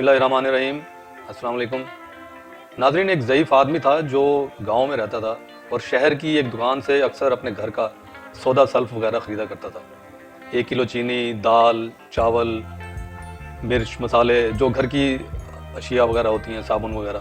اللہ الرحمن الرحیم۔ السلام علیکم ناظرین، ایک ضعیف آدمی تھا جو گاؤں میں رہتا تھا اور شہر کی ایک دکان سے اکثر اپنے گھر کا سودا سلف وغیرہ خریدا کرتا تھا۔ 1 کلو چینی، دال، چاول، مرچ، مسالے، جو گھر کی اشیاء وغیرہ ہوتی ہیں، صابن وغیرہ۔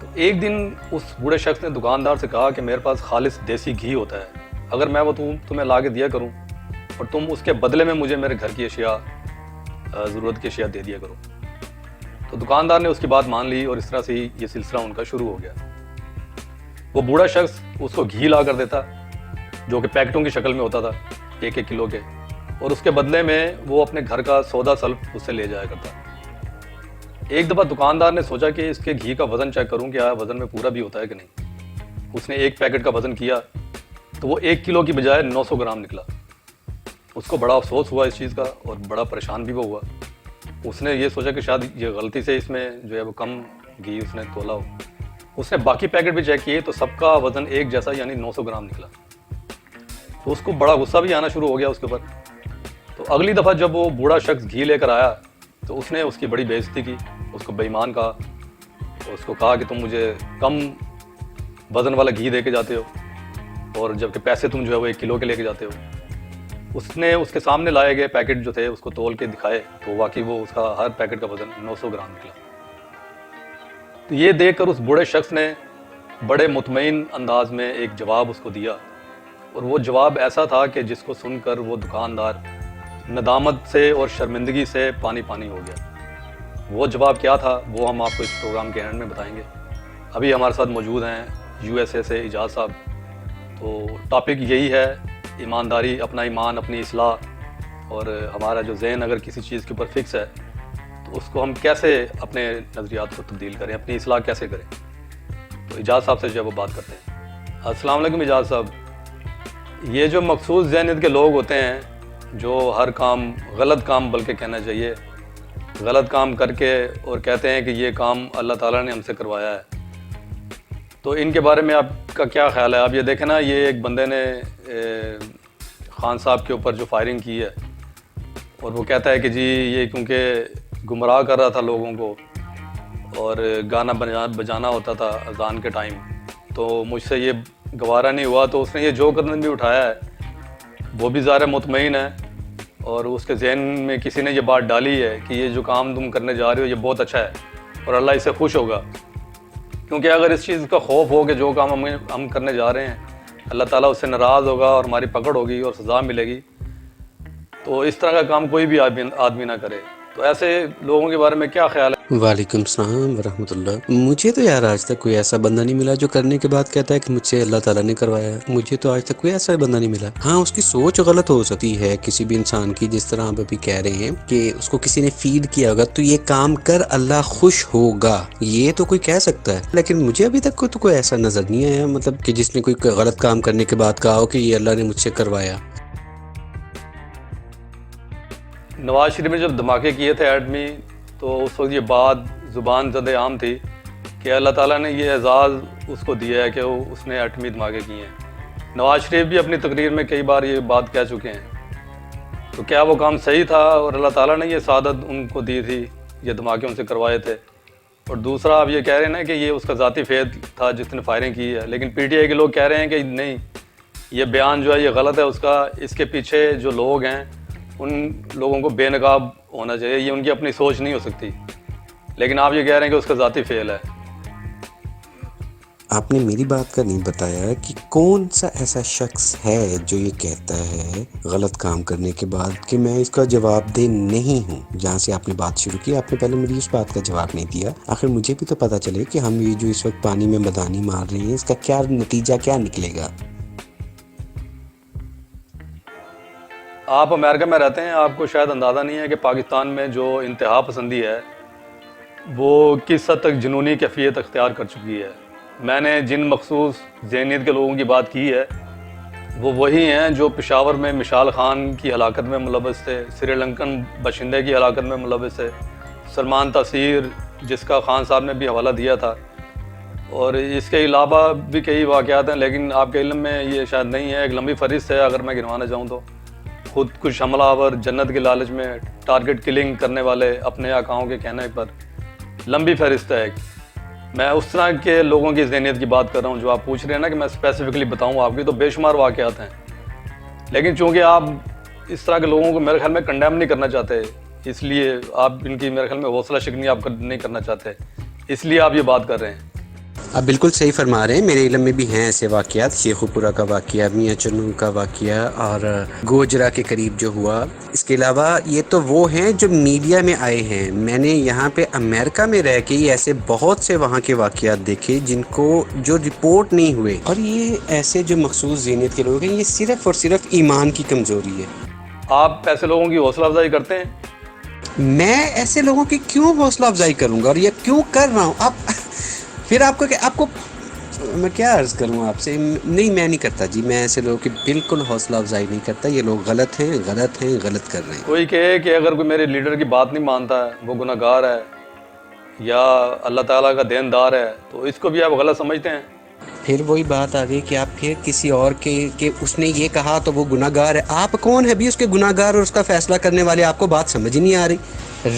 تو ایک دن اس بوڑھے شخص نے دکاندار سے کہا کہ میرے پاس خالص دیسی گھی ہوتا ہے، اگر میں وہ تمہیں لا کے دیا کروں اور تم اس کے بدلے میں مجھے میرے گھر کی اشیاء، ضرورت کی اشیاء دے دیا کرو۔ تو دکاندار نے اس کی بات مان لی اور اس طرح سے ہی یہ سلسلہ ان کا شروع ہو گیا۔ وہ بوڑھا شخص اس کو گھی لا کر دیتا جو کہ پیکٹوں کی شکل میں ہوتا تھا، 1 کلو کے، اور اس کے بدلے میں وہ اپنے گھر کا سودا سلف اس سے لے جایا کرتا۔ ایک دفعہ دکاندار نے سوچا کہ اس کے گھی کا وزن چیک کروں، کیا وزن میں پورا بھی ہوتا ہے کہ نہیں۔ اس نے ایک پیکٹ کا وزن کیا تو وہ 1 کلو کی بجائے 900 گرام نکلا۔ اس کو بڑا افسوس ہوا اس چیز کا اور بڑا پریشان بھی وہ ہوا۔ اس نے یہ سوچا کہ شاید یہ غلطی سے اس میں جو ہے وہ کم گھی اس نے تولا ہو۔ اس نے باقی پیکٹ بھی چیک کیے تو سب کا وزن ایک جیسا، یعنی 900 گرام نکلا۔ تو اس کو بڑا غصہ بھی آنا شروع ہو گیا اس کے اوپر۔ تو اگلی دفعہ جب وہ بوڑھا شخص گھی لے کر آیا تو اس نے اس کی بڑی بے عزتی کی، اس کو بے ایمان کہا، اس کو کہا کہ تم مجھے کم وزن والا گھی دے کے جاتے ہو اور جبکہ پیسے تم جو ہے وہ 1 کلو کے لے کے جاتے ہو۔ اس نے اس کے سامنے لائے گئے پیکٹ جو تھے اس کو تول کے دکھائے تو واقعی وہ اس کا ہر پیکٹ کا وزن 900 گرام نکلا۔ تو یہ دیکھ کر اس بوڑھے شخص نے بڑے مطمئن انداز میں ایک جواب اس کو دیا، اور وہ جواب ایسا تھا کہ جس کو سن کر وہ دکاندار ندامت سے اور شرمندگی سے پانی پانی ہو گیا۔ وہ جواب کیا تھا وہ ہم آپ کو اس پروگرام کے اینڈ میں بتائیں گے۔ ابھی ہمارے ساتھ موجود ہیں USA سے اعجاز صاحب۔ تو ٹاپک یہی ہے، ایمانداری، اپنا ایمان، اپنی اصلاح، اور ہمارا جو ذہن اگر کسی چیز کے اوپر فکس ہے تو اس کو ہم کیسے اپنے نظریات کو تبدیل کریں، اپنی اصلاح کیسے کریں۔ تو اعجاز صاحب سے جو ہے وہ بات کرتے ہیں۔ السلام علیکم اعجاز صاحب۔ یہ جو مخصوص ذہنیت کے لوگ ہوتے ہیں جو ہر کام، غلط کام بلکہ کہنا چاہیے، غلط کام کر کے اور کہتے ہیں کہ یہ کام اللہ تعالیٰ نے ہم سے کروایا ہے، تو ان کے بارے میں آپ کا کیا خیال ہے؟ آپ یہ دیکھیں نا، یہ ایک بندے نے خان صاحب کے اوپر جو فائرنگ کی ہے اور وہ کہتا ہے کہ جی یہ کیونکہ گمراہ کر رہا تھا لوگوں کو اور گانا بجانا ہوتا تھا اذان کے ٹائم، تو مجھ سے یہ گوارا نہیں ہوا، تو اس نے یہ جو قدم بھی اٹھایا ہے وہ بھی ظاہر مطمئن ہے اور اس کے ذہن میں کسی نے یہ بات ڈالی ہے کہ یہ جو کام تم کرنے جا رہے ہو یہ بہت اچھا ہے اور اللہ اس سے خوش ہوگا۔ کیونکہ اگر اس چیز کا خوف ہو کہ جو کام ہم کرنے جا رہے ہیں اللہ تعالیٰ اس سے ناراض ہوگا اور ہماری پکڑ ہوگی اور سزا ملے گی، تو اس طرح کا کام کوئی بھی آدمی نہ کرے۔ تو ایسے لوگوں کے بارے میں کیا خیال ہے؟ وعلیکم السلام ورحمۃ اللہ۔ مجھے تو یار آج تک کوئی ایسا بندہ نہیں ملا جو کرنے کے بعد کہتا ہے کہ مجھ سے اللہ تعالیٰ نے کروایا ہے۔ مجھے تو آج تک کوئی ایسا بندہ نہیں ملا۔ ہاں، اس کی سوچ غلط ہو سکتی ہے کسی بھی انسان کی، جس طرح آپ ابھی کہہ رہے ہیں کہ اس کو کسی نے فیڈ کیا ہوگا تو یہ کام کر اللہ خوش ہوگا، یہ تو کوئی کہہ سکتا ہے، لیکن مجھے ابھی تک تو کوئی ایسا نظر نہیں آیا، مطلب کہ جس نے کوئی غلط کام کرنے کے بعد کہا ہو کہ یہ اللہ نے مجھ سے کروایا۔ نواز شریف نے جب دھماکے کیے تھے ایٹمی، تو اس وقت یہ بات زبان زد عام تھی کہ اللہ تعالیٰ نے یہ اعزاز اس کو دیا ہے کہ اس نے ایٹمی دھماکے کیے ہیں۔ نواز شریف بھی اپنی تقریر میں کئی بار یہ بات کہہ چکے ہیں۔ تو کیا وہ کام صحیح تھا اور اللہ تعالیٰ نے یہ سعادت ان کو دی تھی، یہ دھماکے ان سے کروائے تھے؟ اور دوسرا آپ یہ کہہ رہے ہیں نا کہ یہ اس کا ذاتی فیض تھا جس نے فائرنگ کی ہے، لیکن PTI کے لوگ کہہ رہے ہیں کہ نہیں، یہ بیان جو ہے یہ غلط ہے اس کا، اس کے پیچھے جو لوگ ہیں ان لوگوں کو بے نقاب ہونا چاہیے، یہ ان کی اپنی سوچ نہیں ہو سکتی، لیکن آپ یہ کہہ رہے ہیں کہ اس کا ذاتی فعل ہے۔ آپ نے میری بات کا نہیں بتایا کہ کون سا ایسا شخص ہے جو یہ کہتا ہے غلط کام کرنے کے بعد کہ میں اس کا جواب دہ نہیں ہوں۔ جہاں سے آپ نے بات شروع کی، آپ نے پہلے میری اس بات کا جواب نہیں دیا۔ آخر مجھے بھی تو پتا چلے کہ ہم یہ جو اس وقت پانی میں مدانی مار رہے ہیں اس کا کیا نتیجہ کیا نکلے گا۔ آپ امریکہ میں رہتے ہیں، آپ کو شاید اندازہ نہیں ہے کہ پاکستان میں جو انتہا پسندی ہے وہ کس حد تک جنونی کیفیت اختیار کر چکی ہے۔ میں نے جن مخصوص ذہنیت کے لوگوں کی بات کی ہے وہ وہی ہیں جو پشاور میں مشال خان کی ہلاکت میں ملوث تھے، سری لنکن باشندے کی ہلاکت میں ملوث تھے، سلمان تاثیر جس کا خان صاحب نے بھی حوالہ دیا تھا، اور اس کے علاوہ بھی کئی واقعات ہیں لیکن آپ کے علم میں یہ شاید نہیں ہے، ایک لمبی فہرست ہے اگر میں گنوانا چاہوں تو۔ خود کش حملہ آور جنت کے لالچ میں ٹارگٹ کلنگ کرنے والے اپنے آقاؤں کے کہنے پر لمبی فہرست ہے. میں اس طرح کے لوگوں کی ذہنیت کی بات کر رہا ہوں جو آپ پوچھ رہے ہیں نا کہ میں اسپیسیفکلی بتاؤں آپ کی, تو بے شمار واقعات ہیں. لیکن چونکہ آپ اس طرح کے لوگوں کو میرے خیال میں کنڈیم نہیں کرنا چاہتے, اس لیے آپ ان کی میرے خیال میں حوصلہ شکنی آپ نہیں کرنا چاہتے, اس لیے آپ یہ بات کر رہے ہیں. آپ بالکل صحیح فرما رہے ہیں. میرے علم میں بھی ہیں ایسے واقعات, شیخو پورہ کا واقعہ, میاں چنو کا واقعہ اور گوجرا کے قریب جو ہوا. اس کے علاوہ یہ تو وہ ہیں جو میڈیا میں آئے ہیں. میں نے یہاں پہ امریکہ میں رہ کے ایسے بہت سے وہاں کے واقعات دیکھے جن کو جو رپورٹ نہیں ہوئے, اور یہ ایسے جو مخصوص ذہنیت کے لوگ ہیں, یہ صرف اور صرف ایمان کی کمزوری ہے. آپ ایسے لوگوں کی حوصلہ افزائی کرتے ہیں؟ میں ایسے لوگوں کی کیوں حوصلہ افزائی کروں گا, اور یہ کیوں کر رہا ہوں. پھر آپ کو میں کیا عرض کروں آپ سے. نہیں, میں نہیں کرتا جی, میں ایسے لوگوں کی بالکل حوصلہ افزائی نہیں کرتا. یہ لوگ غلط ہیں, غلط کر رہے ہیں. کوئی کہے کہ اگر کوئی میرے لیڈر کی بات نہیں مانتا ہے وہ گناہ گار ہے یا اللہ تعالیٰ کا دیندار ہے, تو اس کو بھی آپ غلط سمجھتے ہیں. پھر وہی بات آ گئی کہ آپ پھر کسی اور کے کہ اس نے یہ کہا تو وہ گناہ گار ہے. آپ کون ہے بھی اس کے گناہ گار اور اس کا فیصلہ کرنے والے؟ آپ کو بات سمجھ ہی نہیں آ رہی.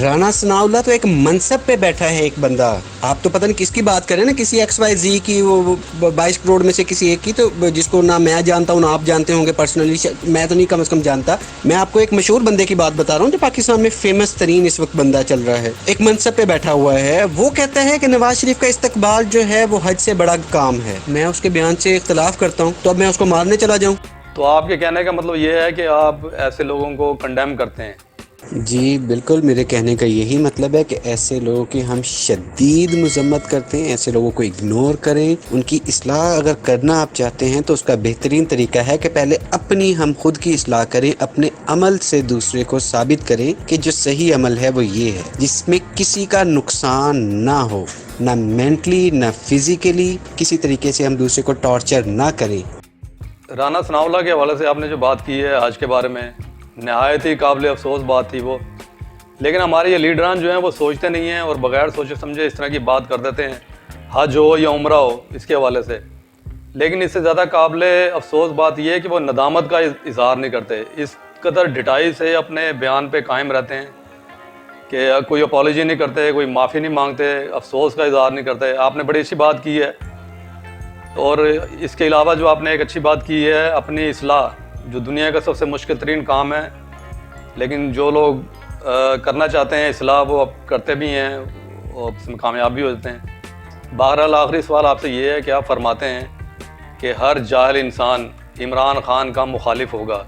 رانا ثناء اللہ تو ایک منصب پہ بیٹھا ہے ایک بندہ. آپ تو پتہ نہیں کس کی بات کریں نا, کسی ایکس وائی زی کی, وہ 22 کروڑ میں سے کسی ایک کی, تو جس کو نہ میں جانتا ہوں نہ آپ جانتے ہوں گے پرسنلی, میں تو نہیں کم از کم جانتا. میں آپ کو ایک مشہور بندے کی بات بتا رہا ہوں جو پاکستان میں فیمس ترین اس وقت بندہ چل رہا ہے, ایک منصب پہ بیٹھا ہوا ہے. وہ کہتا ہے کہ نواز شریف کا استقبال جو ہے وہ حج سے بڑا کام ہے. میں اس کے بیان سے اختلاف کرتا ہوں, تو اب میں اس کو مارنے چلا جاؤں؟ تو آپ کے کہنے کا مطلب یہ ہے کہ آپ ایسے لوگوں کو کنڈیم کرتے ہیں؟ جی بالکل, میرے کہنے کا یہی مطلب ہے کہ ایسے لوگوں کی ہم شدید مذمت کرتے ہیں. ایسے لوگوں کو اگنور کریں. ان کی اصلاح اگر کرنا آپ چاہتے ہیں تو اس کا بہترین طریقہ ہے کہ پہلے اپنی ہم خود کی اصلاح کریں, اپنے عمل سے دوسرے کو ثابت کریں کہ جو صحیح عمل ہے وہ یہ ہے جس میں کسی کا نقصان نہ ہو, نہ مینٹلی نہ فزیکلی. کسی طریقے سے ہم دوسرے کو ٹارچر نہ کریں. رانا ثناء اللہ کے حوالے سے آپ نے جو بات کی ہے آج کے بارے میں, نہایت ہی قابل افسوس بات تھی وہ. لیکن ہمارے یہ لیڈران جو ہیں وہ سوچتے نہیں ہیں اور بغیر سوچے سمجھے اس طرح کی بات کر دیتے ہیں, حج ہو یا عمرہ ہو اس کے حوالے سے. لیکن اس سے زیادہ قابل افسوس بات یہ ہے کہ وہ ندامت کا اظہار نہیں کرتے. اس قدر ڈٹائی سے اپنے بیان پہ قائم رہتے ہیں کہ کوئی اپالوجی نہیں کرتے, کوئی معافی نہیں مانگتے, افسوس کا اظہار نہیں کرتے. آپ نے بڑی اچھی بات کی ہے, اور اس کے علاوہ جو آپ نے ایک اچھی بات کی ہے اپنی اصلاح, جو دنیا کا سب سے مشکل ترین کام ہے. لیکن جو لوگ کرنا چاہتے ہیں اصلاح وہ اب کرتے بھی ہیں اور اس میں کامیاب بھی ہو جاتے ہیں. بہرحال آخری سوال آپ سے یہ ہے کہ آپ فرماتے ہیں کہ ہر جاہل انسان عمران خان کا مخالف ہوگا.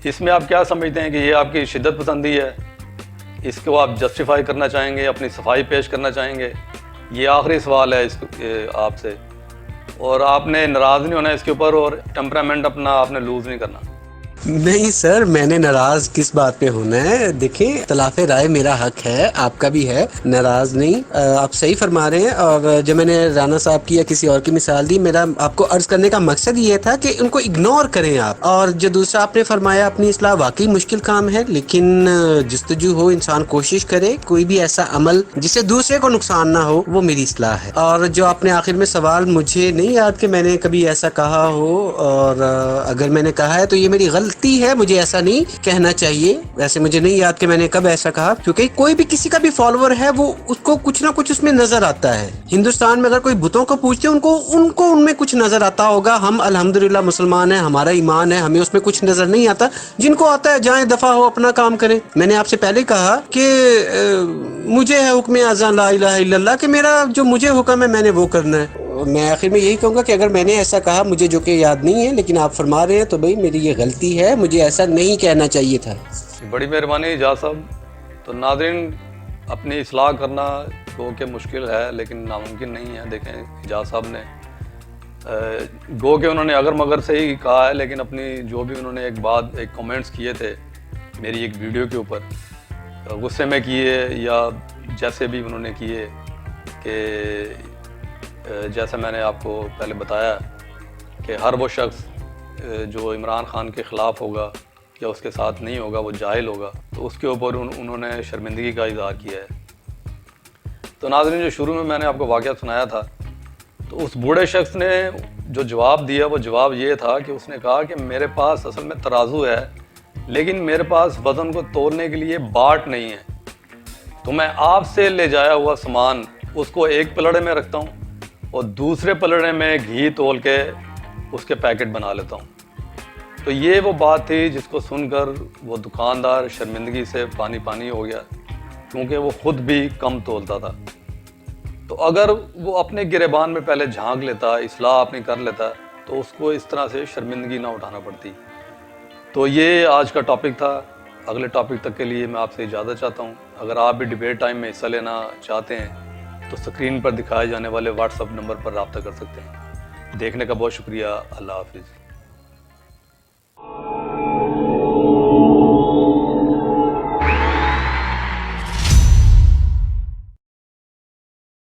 اس میں آپ کیا سمجھتے ہیں کہ یہ آپ کی شدت پسندی ہے, اس کو آپ جسٹیفائی کرنا چاہیں گے, اپنی صفائی پیش کرنا چاہیں گے؟ یہ آخری سوال ہے آپ سے, اور آپ نے ناراض نہیں ہونا اس کے اوپر, اور ٹیمپرامنٹ اپنا آپ نے لوز نہیں کرنا. نہیں سر, میں نے ناراض کس بات پہ ہونا ہے؟ دیکھیں, اختلاف رائے میرا حق ہے, آپ کا بھی ہے, ناراض نہیں. آپ صحیح فرما رہے ہیں. اور جب میں نے رانا صاحب کی یا کسی اور کی مثال دی, میرا آپ کو عرض کرنے کا مقصد یہ تھا کہ ان کو اگنور کریں آپ. اور جو دوسرا آپ نے فرمایا اپنی اصلاح, واقعی مشکل کام ہے, لیکن جستجو ہو, انسان کوشش کرے کوئی بھی ایسا عمل جس سے دوسرے کو نقصان نہ ہو, وہ میری اصلاح ہے. اور جو آپ نے آخر میں سوال, مجھے نہیں یاد کہ میں نے کبھی ایسا کہا ہو, اور اگر میں نے کہا ہے تو یہ میری غلطی ہے, مجھے ایسا نہیں کہنا چاہیے. ویسے مجھے نہیں یاد کہ میں نے کب ایسا کہا, کیونکہ کوئی بھی کسی کا بھی فالوور ہے وہ اس کو کچھ نہ کچھ اس میں نظر آتا ہے. ہندوستان میں اگر کوئی بتوں کو پوچھتے ہیں ان کو ان میں کچھ نظر آتا ہوگا. ہم الحمدللہ مسلمان ہیں, ہمارا ایمان ہے, ہمیں اس میں کچھ نظر نہیں آتا. جن کو آتا ہے جائیں دفعہ ہو, اپنا کام کریں. میں نے آپ سے پہلے کہا کہ مجھے ہے حکم اذان لا الہ الا اللہ, کہ میرا جو مجھے حکم ہے میں نے وہ کرنا ہے. میں آخر میں یہی کہوں گا کہ اگر میں نے ایسا کہا, مجھے جو کہ یاد نہیں ہے, لیکن آپ فرما رہے ہیں تو بھائی میری یہ غلطی ہے, مجھے ایسا نہیں کہنا چاہیے تھا. بڑی مہربانی اجاز صاحب. تو ناظرین, اپنی اصلاح کرنا گو کہ مشکل ہے لیکن ناممکن نہیں ہے. دیکھیں اجاز صاحب نے گو کہ انہوں نے اگر مگر سے ہی کہا ہے, لیکن اپنی جو بھی انہوں نے ایک کمنٹس کیے تھے میری ایک ویڈیو کے اوپر, غصے میں کیے یا جیسے بھی انہوں نے کیے, کہ جیسے میں نے آپ کو پہلے بتایا کہ ہر وہ شخص جو عمران خان کے خلاف ہوگا یا اس کے ساتھ نہیں ہوگا وہ جاہل ہوگا, تو اس کے اوپر انہوں نے شرمندگی کا اظہار کیا ہے. تو ناظرین, جو شروع میں نے آپ کو واقعہ سنایا تھا, تو اس بوڑھے شخص نے جو جواب دیا وہ جواب یہ تھا کہ اس نے کہا کہ میرے پاس اصل میں ترازو ہے, لیکن میرے پاس وزن کو تولنے کے لیے باٹ نہیں ہے، تو میں آپ سے لے جایا ہوا سامان اس کو ایک پلڑے میں رکھتا ہوں اور دوسرے پلڑے میں گھی تول کے اس کے پیکٹ بنا لیتا ہوں۔ تو یہ وہ بات تھی جس کو سن کر وہ دکاندار شرمندگی سے پانی پانی ہو گیا، کیونکہ وہ خود بھی کم تولتا تھا۔ تو اگر وہ اپنے گریبان میں پہلے جھانک لیتا، اصلاح اپنی کر لیتا، تو اس کو اس طرح سے شرمندگی نہ اٹھانا پڑتی۔ تو یہ آج کا ٹاپک تھا۔ اگلے ٹاپک تک کے لیے میں آپ سے اجازت چاہتا ہوں۔ اگر آپ بھی ڈیبیٹ ٹائم میں حصہ لینا چاہتے ہیں تو اسکرین پر دکھائے جانے والے واٹس ایپ نمبر پر رابطہ کر سکتے ہیں۔ دیکھنے کا بہت شکریہ۔ اللہ حافظ۔